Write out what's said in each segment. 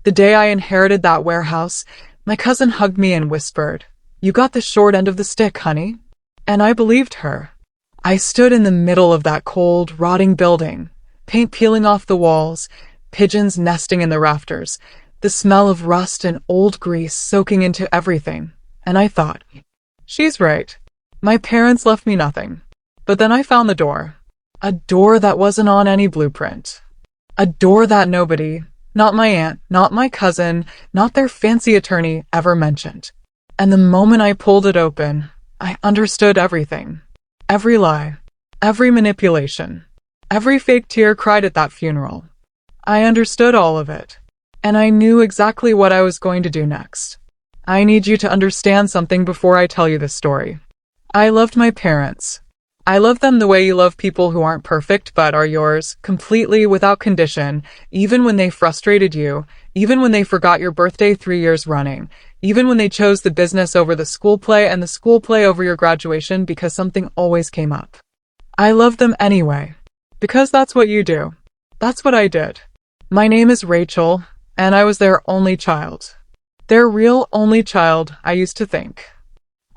The day I inherited that warehouse, my cousin hugged me and whispered, "You got the short end of the stick, honey." And I believed her. I stood in the middle of that cold, rotting building, paint peeling off the walls, pigeons nesting in the rafters, the smell of rust and old grease soaking into everything, and I thought, she's right. My parents left me nothing. But then I found the door. A door that wasn't on any blueprint. A door that nobody, not my aunt, not my cousin, not their fancy attorney, ever mentioned. And the moment I pulled it open, I understood everything. Every lie. Every manipulation. Every fake tear cried at that funeral. I understood all of it. And I knew exactly what I was going to do next. I need you to understand something before I tell you this story. I loved my parents. I love them the way you love people who aren't perfect but are yours, completely without condition, even when they frustrated you, even when they forgot your birthday 3 years running, even when they chose the business over the school play and the school play over your graduation because something always came up. I loved them anyway, because that's what you do. That's what I did. My name is Rachel, and I was their only child. Their real only child, I used to think.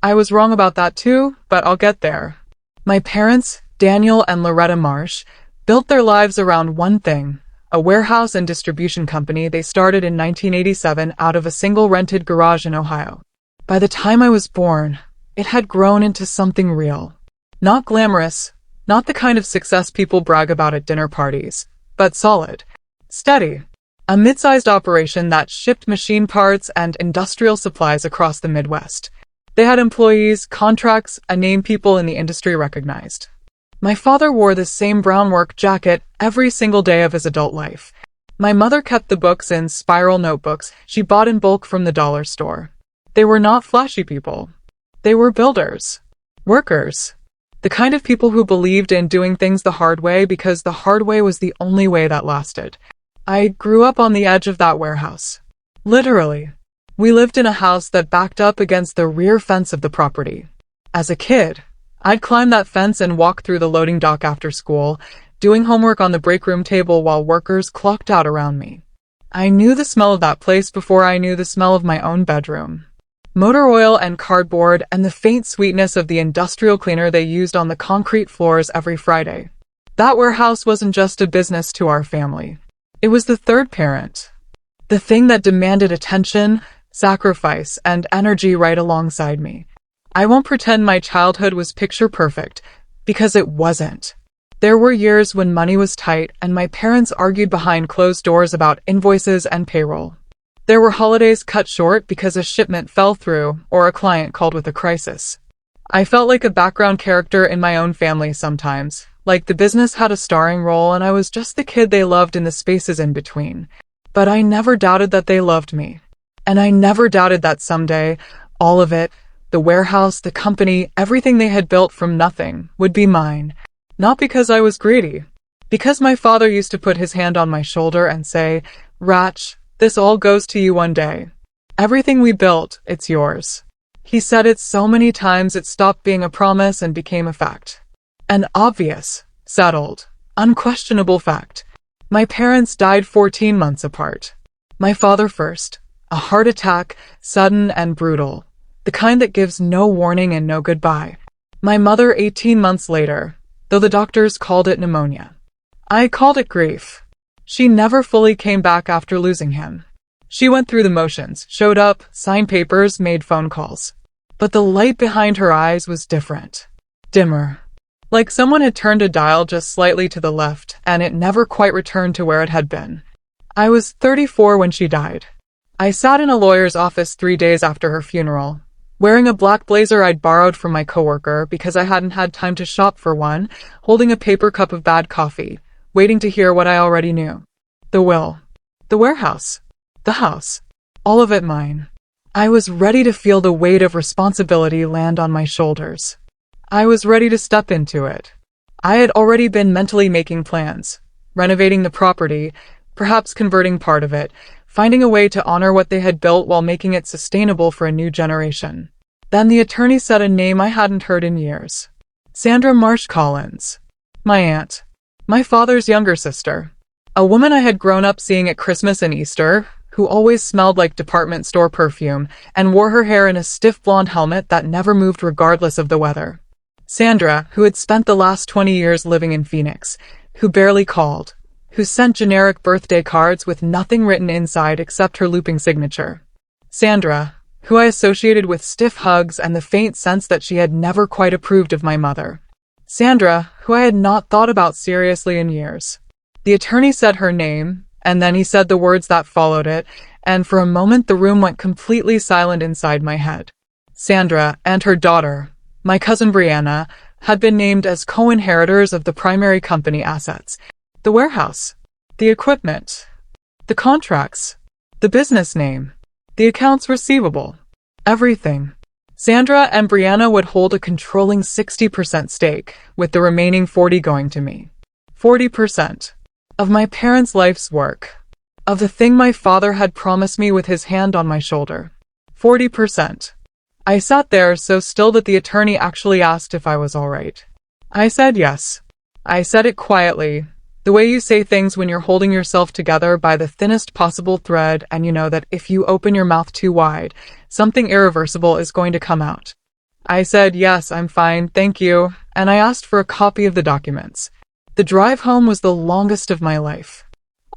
I was wrong about that too, but I'll get there. My parents, Daniel and Loretta Marsh, built their lives around one thing, a warehouse and distribution company they started in 1987 out of a single rented garage in Ohio. By the time I was born, it had grown into something real. Not glamorous, not the kind of success people brag about at dinner parties, but solid, steady. A mid-sized operation that shipped machine parts and industrial supplies across the Midwest. They had employees, contracts, a name people in the industry recognized. My father wore the same brown work jacket every single day of his adult life. My mother kept the books in spiral notebooks she bought in bulk from the dollar store. They were not flashy people. They were builders. Workers. The kind of people who believed in doing things the hard way because the hard way was the only way that lasted. I grew up on the edge of that warehouse. Literally. We lived in a house that backed up against the rear fence of the property. As a kid, I'd climb that fence and walk through the loading dock after school, doing homework on the break room table while workers clocked out around me. I knew the smell of that place before I knew the smell of my own bedroom. Motor oil and cardboard and the faint sweetness of the industrial cleaner they used on the concrete floors every Friday. That warehouse wasn't just a business to our family. It was the third parent. The thing that demanded attention, sacrifice, and energy right alongside me. I won't pretend my childhood was picture perfect, because it wasn't. There were years when money was tight and my parents argued behind closed doors about invoices and payroll. There were holidays cut short because a shipment fell through or a client called with a crisis. I felt like a background character in my own family sometimes, like the business had a starring role and I was just the kid they loved in the spaces in between. But I never doubted that they loved me. And I never doubted that someday, all of it, the warehouse, the company, everything they had built from nothing, would be mine. Not because I was greedy. Because my father used to put his hand on my shoulder and say, "Rach, this all goes to you one day. Everything we built, it's yours." He said it so many times it stopped being a promise and became a fact. An obvious, settled, unquestionable fact. My parents died 14 months apart. My father first. A heart attack, sudden and brutal. The kind that gives no warning and no goodbye. My mother 18 months later, though the doctors called it pneumonia. I called it grief. She never fully came back after losing him. She went through the motions, showed up, signed papers, made phone calls. But the light behind her eyes was different. Dimmer. Like someone had turned a dial just slightly to the left, and it never quite returned to where it had been. I was 34 when she died. I sat in a lawyer's office 3 days after her funeral, wearing a black blazer I'd borrowed from my coworker because I hadn't had time to shop for one, holding a paper cup of bad coffee, waiting to hear what I already knew. The will. The warehouse. The house. All of it mine. I was ready to feel the weight of responsibility land on my shoulders. I was ready to step into it. I had already been mentally making plans, renovating the property, perhaps converting part of it, finding a way to honor what they had built while making it sustainable for a new generation. Then the attorney said a name I hadn't heard in years. Sandra Marsh Collins. My aunt. My father's younger sister. A woman I had grown up seeing at Christmas and Easter, who always smelled like department store perfume and wore her hair in a stiff blonde helmet that never moved regardless of the weather. Sandra, who had spent the last 20 years living in Phoenix, who barely called, who sent generic birthday cards with nothing written inside except her looping signature. Sandra, who I associated with stiff hugs and the faint sense that she had never quite approved of my mother. Sandra, who I had not thought about seriously in years. The attorney said her name, and then he said the words that followed it, and for a moment the room went completely silent inside my head. Sandra and her daughter, my cousin Brianna, had been named as co-inheritors of the primary company assets. The warehouse, the equipment, the contracts, the business name, the accounts receivable, everything. Sandra and Brianna would hold a controlling 60% stake, with the remaining 40% going to me. 40% of my parents' life's work, of the thing my father had promised me with his hand on my shoulder. 40%. I sat there so still that the attorney actually asked if I was all right. I said yes. I said it quietly, the way you say things when you're holding yourself together by the thinnest possible thread and you know that if you open your mouth too wide, something irreversible is going to come out. I said, yes, I'm fine, thank you, and I asked for a copy of the documents. The drive home was the longest of my life.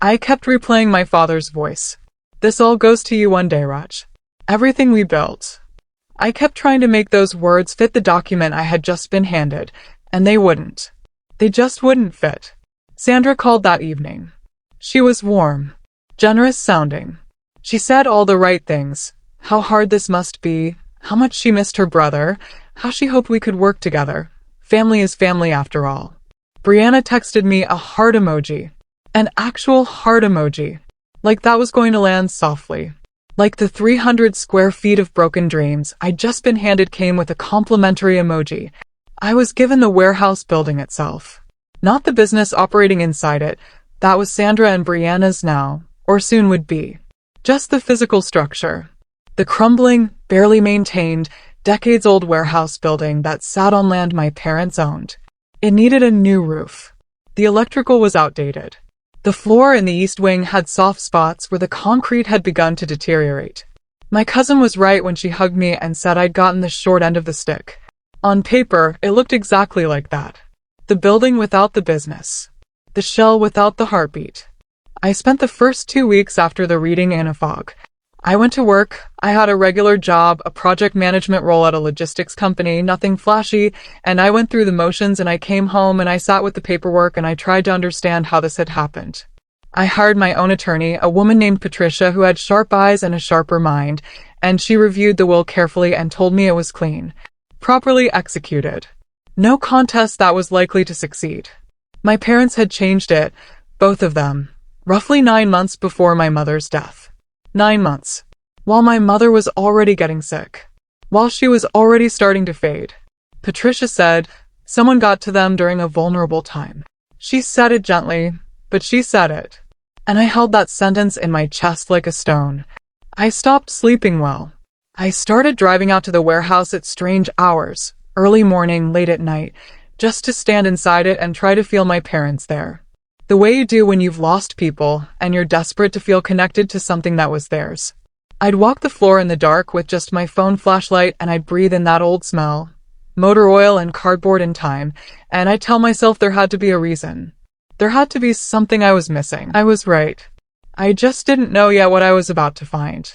I kept replaying my father's voice. This all goes to you one day, Raj. Everything we built. I kept trying to make those words fit the document I had just been handed, and they wouldn't. They just wouldn't fit. Sandra called that evening. She was warm, generous sounding. She said all the right things. How hard this must be, how much she missed her brother, how she hoped we could work together. Family is family after all. Brianna texted me a heart emoji. An actual heart emoji. Like that was going to land softly. Like the 300 square feet of broken dreams I'd just been handed came with a complimentary emoji. I was given the warehouse building itself. Not the business operating inside it. That was Sandra and Brianna's now, or soon would be. Just the physical structure. The crumbling, barely maintained, decades-old warehouse building that sat on land my parents owned. It needed a new roof. The electrical was outdated. The floor in the east wing had soft spots where the concrete had begun to deteriorate. My cousin was right when she hugged me and said I'd gotten the short end of the stick. On paper, it looked exactly like that. The building without the business. The shell without the heartbeat. I spent the first 2 weeks after the reading in a fog. I went to work. I had a regular job, a project management role at a logistics company, nothing flashy, and I went through the motions and I came home and I sat with the paperwork and I tried to understand how this had happened. I hired my own attorney, a woman named Patricia who had sharp eyes and a sharper mind, and she reviewed the will carefully and told me it was clean. Properly executed. No contest that was likely to succeed. My parents had changed it, both of them, roughly 9 months before my mother's death. 9 months. While my mother was already getting sick. While she was already starting to fade. Patricia said, someone got to them during a vulnerable time. She said it gently, but she said it. And I held that sentence in my chest like a stone. I stopped sleeping well. I started driving out to the warehouse at strange hours. Early morning, late at night, just to stand inside it and try to feel my parents there. The way you do when you've lost people and you're desperate to feel connected to something that was theirs. I'd walk the floor in the dark with just my phone flashlight and I'd breathe in that old smell, motor oil and cardboard in time, and I'd tell myself there had to be a reason. There had to be something I was missing. I was right. I just didn't know yet what I was about to find.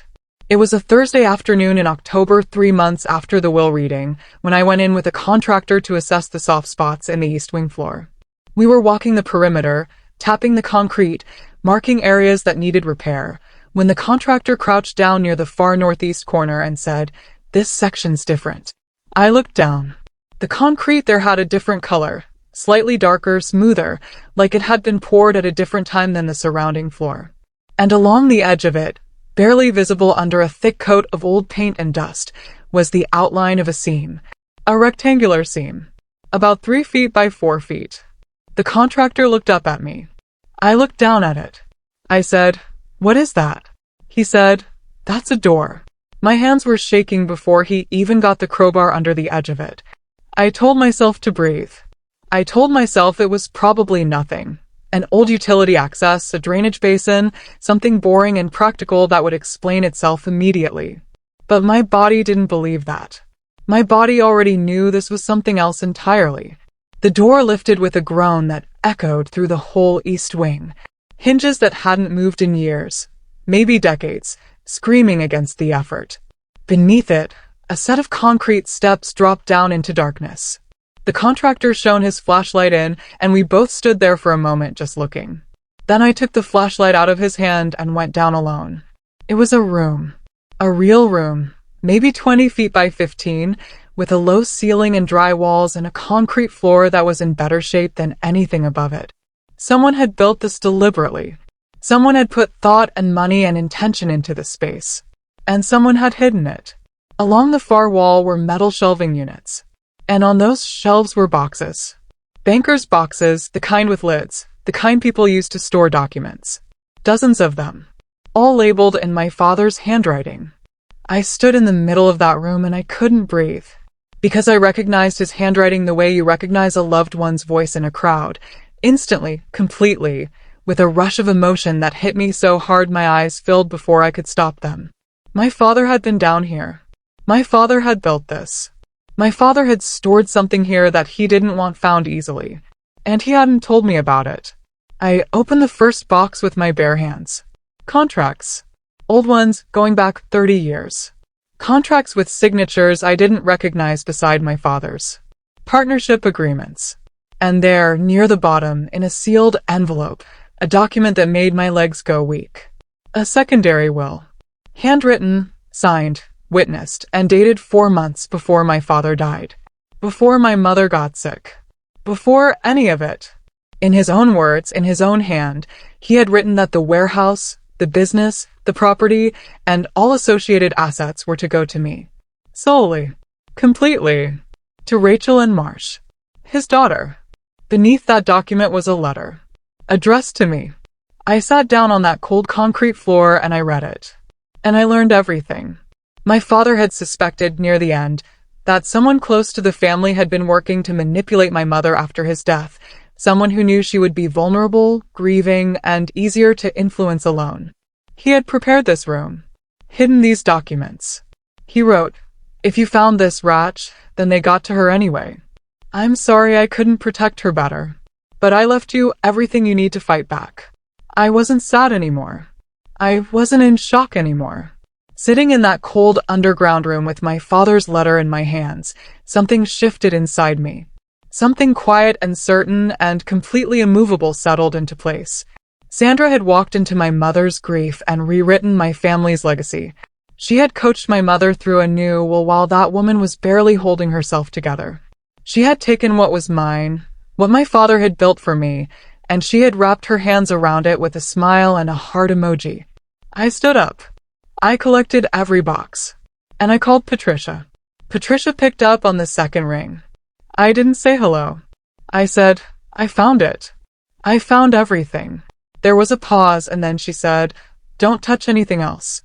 It was a Thursday afternoon in October, 3 months after the will reading, when I went in with a contractor to assess the soft spots in the east wing floor. We were walking the perimeter, tapping the concrete, marking areas that needed repair, when the contractor crouched down near the far northeast corner and said, "This section's different." I looked down. The concrete there had a different color, slightly darker, smoother, like it had been poured at a different time than the surrounding floor. And along the edge of it, barely visible under a thick coat of old paint and dust, was the outline of a seam. A rectangular seam. About 3 feet by 4 feet. The contractor looked up at me. I looked down at it. I said, "What is that?" He said, "That's a door." My hands were shaking before he even got the crowbar under the edge of it. I told myself to breathe. I told myself it was probably nothing. An old utility access, a drainage basin, something boring and practical that would explain itself immediately. But my body didn't believe that. My body already knew this was something else entirely. The door lifted with a groan that echoed through the whole east wing. Hinges that hadn't moved in years, maybe decades, screaming against the effort. Beneath it, a set of concrete steps dropped down into darkness. The contractor shone his flashlight in, and we both stood there for a moment just looking. Then I took the flashlight out of his hand and went down alone. It was a room. A real room. Maybe 20 feet by 15, with a low ceiling and dry walls and a concrete floor that was in better shape than anything above it. Someone had built this deliberately. Someone had put thought and money and intention into this space. And someone had hidden it. Along the far wall were metal shelving units. And on those shelves were boxes. Bankers' boxes, the kind with lids, the kind people use to store documents. Dozens of them. All labeled in my father's handwriting. I stood in the middle of that room and I couldn't breathe. Because I recognized his handwriting the way you recognize a loved one's voice in a crowd. Instantly, completely, with a rush of emotion that hit me so hard my eyes filled before I could stop them. My father had been down here. My father had built this. My father had stored something here that he didn't want found easily. And he hadn't told me about it. I opened the first box with my bare hands. Contracts. Old ones going back 30 years. Contracts with signatures I didn't recognize beside my father's. Partnership agreements. And there, near the bottom, in a sealed envelope, a document that made my legs go weak. A secondary will. Handwritten, signed, witnessed, and dated 4 months before my father died. Before my mother got sick. Before any of it. In his own words, in his own hand, he had written that the warehouse, the business, the property, and all associated assets were to go to me. Solely. Completely. To Rachel and Marsh. His daughter. Beneath that document was a letter. Addressed to me. I sat down on that cold concrete floor and I read it. And I learned everything. My father had suspected near the end that someone close to the family had been working to manipulate my mother after his death, someone who knew she would be vulnerable, grieving, and easier to influence alone. He had prepared this room, hidden these documents. He wrote, "If you found this, Rach, then they got to her anyway. I'm sorry I couldn't protect her better, but I left you everything you need to fight back." I wasn't sad anymore. I wasn't in shock anymore. Sitting in that cold underground room with my father's letter in my hands, something shifted inside me. Something quiet and certain and completely immovable settled into place. Sandra had walked into my mother's grief and rewritten my family's legacy. She had coached my mother through anew while that woman was barely holding herself together. She had taken what was mine, what my father had built for me, and she had wrapped her hands around it with a smile and a heart emoji. I stood up. I collected every box. And I called Patricia. Patricia picked up on the second ring. I didn't say hello. I said, "I found it. I found everything." There was a pause, and then she said, "Don't touch anything else.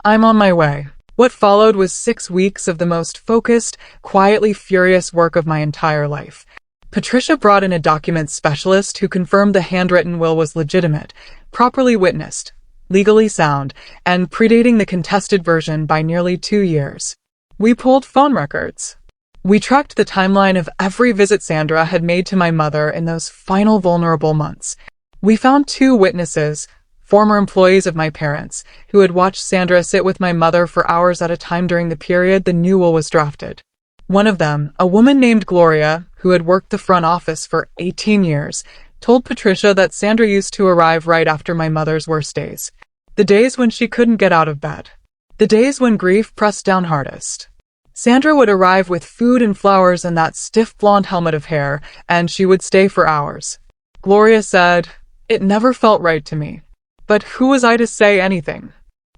I'm on my way." What followed was 6 weeks of the most focused, quietly furious work of my entire life. Patricia brought in a document specialist who confirmed the handwritten will was legitimate, properly witnessed, legally sound, and predating the contested version by nearly 2 years. We pulled phone records. We tracked the timeline of every visit Sandra had made to my mother in those final vulnerable months. We found 2 witnesses, former employees of my parents, who had watched Sandra sit with my mother for hours at a time during the period the new will was drafted. One of them, a woman named Gloria, who had worked the front office for 18 years, told Patricia that Sandra used to arrive right after my mother's worst days. The days when she couldn't get out of bed. The days when grief pressed down hardest. Sandra would arrive with food and flowers and that stiff blonde helmet of hair, and she would stay for hours. Gloria said, "It never felt right to me. But who was I to say anything?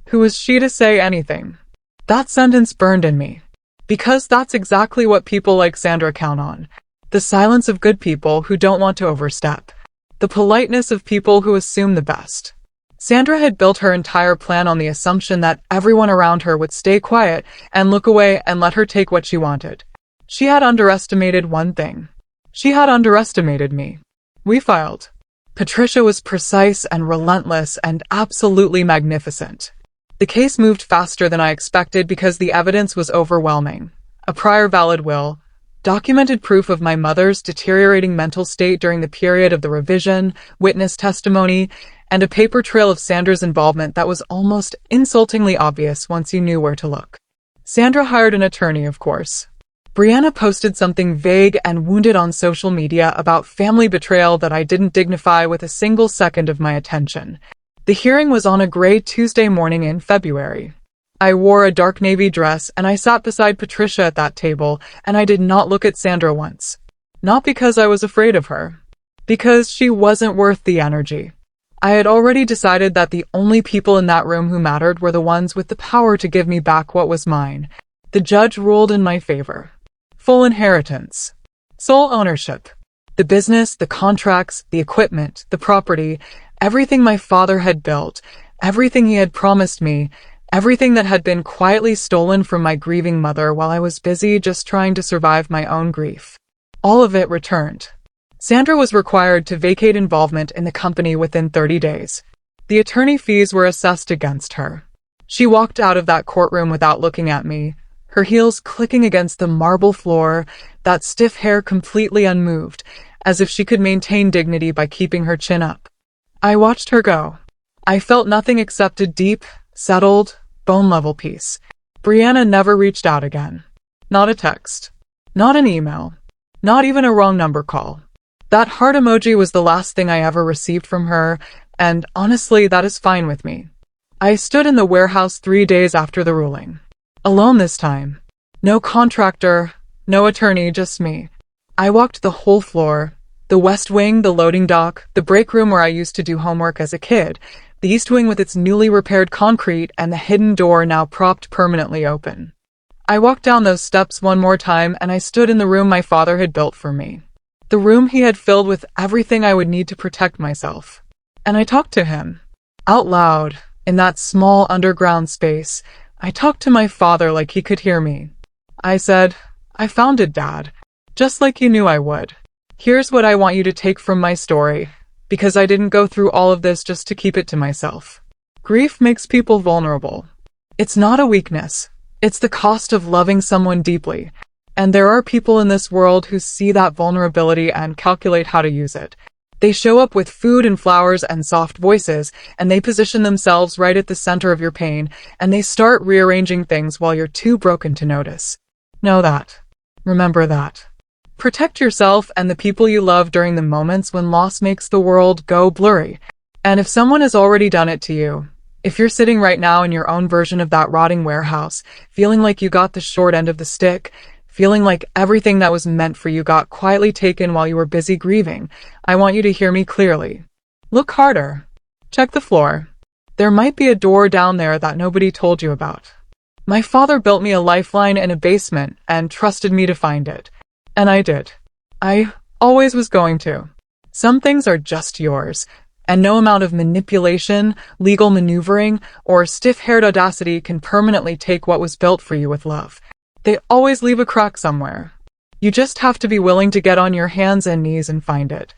Who was she to say anything?" That sentence burned in me. Because that's exactly what people like Sandra count on. The silence of good people who don't want to overstep. The politeness of people who assume the best. Sandra had built her entire plan on the assumption that everyone around her would stay quiet and look away and let her take what she wanted. She had underestimated one thing. She had underestimated me. We filed. Patricia was precise and relentless and absolutely magnificent. The case moved faster than I expected because the evidence was overwhelming. A prior valid will, documented proof of my mother's deteriorating mental state during the period of the revision, witness testimony, and a paper trail of Sandra's involvement that was almost insultingly obvious once you knew where to look. Sandra hired an attorney, of course. Brianna posted something vague and wounded on social media about family betrayal that I didn't dignify with a single second of my attention. The hearing was on a gray Tuesday morning in February. I wore a dark navy dress and I sat beside Patricia at that table, and I did not look at Sandra once. Not because I was afraid of her. Because she wasn't worth the energy. I had already decided that the only people in that room who mattered were the ones with the power to give me back what was mine. The judge ruled in my favor. Full inheritance. Sole ownership. The business, the contracts, the equipment, the property, everything my father had built, everything he had promised me, everything that had been quietly stolen from my grieving mother while I was busy just trying to survive my own grief. All of it returned. Sandra was required to vacate involvement in the company within 30 days. The attorney fees were assessed against her. She walked out of that courtroom without looking at me, her heels clicking against the marble floor, that stiff hair completely unmoved, as if she could maintain dignity by keeping her chin up. I watched her go. I felt nothing except a deep, settled, bone-level peace. Brianna never reached out again. Not a text. Not an email. Not even a wrong number call. That heart emoji was the last thing I ever received from her, and honestly, that is fine with me. I stood in the warehouse 3 days after the ruling. Alone this time. No contractor, no attorney, just me. I walked the whole floor. The west wing, the loading dock, the break room where I used to do homework as a kid, the east wing with its newly repaired concrete and the hidden door now propped permanently open. I walked down those steps one more time and I stood in the room my father had built for me. The room he had filled with everything I would need to protect myself. And I talked to him. Out loud, in that small underground space, I talked to my father like he could hear me. I said, "I found it, Dad. Just like you knew I would. Here's what I want you to take from my story, because I didn't go through all of this just to keep it to myself. Grief makes people vulnerable. It's not a weakness. It's the cost of loving someone deeply. And there are people in this world who see that vulnerability and calculate how to use it. They show up with food and flowers and soft voices, and they position themselves right at the center of your pain, and they start rearranging things while you're too broken to notice. Know that. Remember that. Protect yourself and the people you love during the moments when loss makes the world go blurry. And if someone has already done it to you, if you're sitting right now in your own version of that rotting warehouse, feeling like you got the short end of the stick, feeling like everything that was meant for you got quietly taken while you were busy grieving, I want you to hear me clearly. Look harder. Check the floor. There might be a door down there that nobody told you about. My father built me a lifeline in a basement and trusted me to find it. And I did. I always was going to. Some things are just yours, and no amount of manipulation, legal maneuvering, or stiff-haired audacity can permanently take what was built for you with love. They always leave a crack somewhere. You just have to be willing to get on your hands and knees and find it.